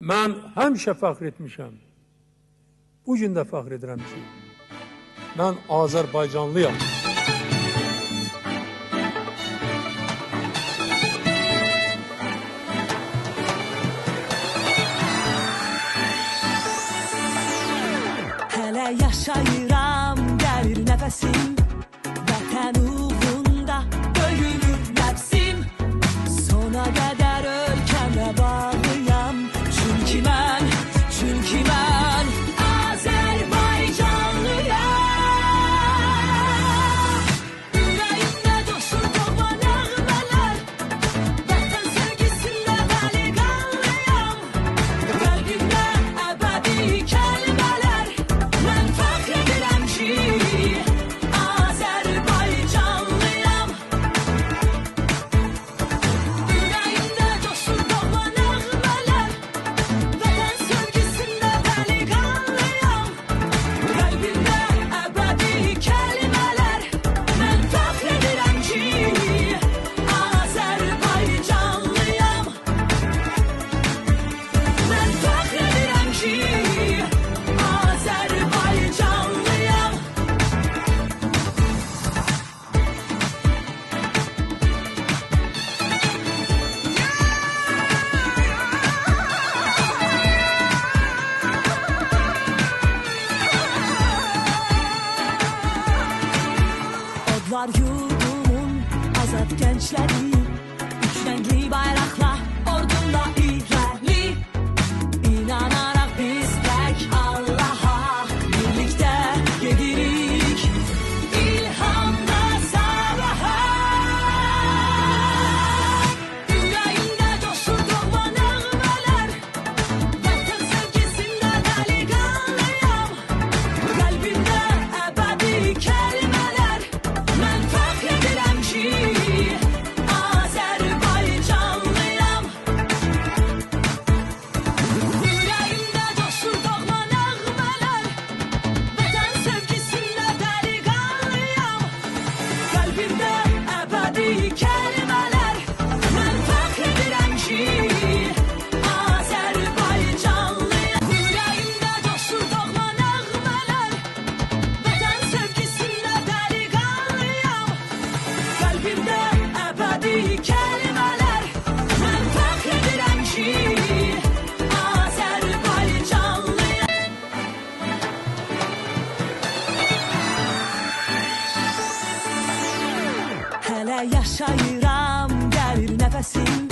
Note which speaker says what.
Speaker 1: Mən həmişə fəxr etmişəm. Bugün də fəxr edirəm ki, mən Azərbaycanlıyam.
Speaker 2: Hələ yaşayıram, gəlir nəfəsim, vətən uğrunda döyülür nəfsim. Sona qədər ölkəmə bağlıyam, çünki mən Azərbaycanlıyam. Ürəyimdə coşur doğma nəğmələr, vətən sevgisində dəliqanlıyam. Qəlbimdə əbədi kəlmələr, mən fəxr edirəm ki, Azərbaycanlıyam. Ürəyimdə coşur doğma nəğmələr, vətən sevgisində dəliqanlıyam. Qəlbimdə əbədi kəlmələr, mən fəxr edirəm ki, Azərbaycanlıyam. Mən fəxr edirəm ki, Azərbaycanlıyam. Odlar yurdumun azad gençleri, üç renkli bayrakla ordumda ilerli. İnanarak biz tek Allah'a birlikte gelirik, ilhamla sabaha. Yüreğimde coşur doğma nəğmələr, vətən sevgisində dəliqanlıyam. Qəlbimdə əbədi kəlmələr, mən fəxr edirəm ki, Azərbaycanlıyam. Ürəyimdə coşur doğma nəğmələr, vətən sevgisində dəliqanlıyam. Qəlbimdə əbədi kəlmələr, mən fəxr edirəm ki, Azərbaycanlıyam. Ürəyimdə coşur doğma nəğmələr, vətən sevgisində dəliqanlıyam. Qəlbimdə əbədi kəlmələr, mən fəxr edirəm ki, Azərbaycanlıyam. Hələ yaşayıram, gəlir nəfəsim,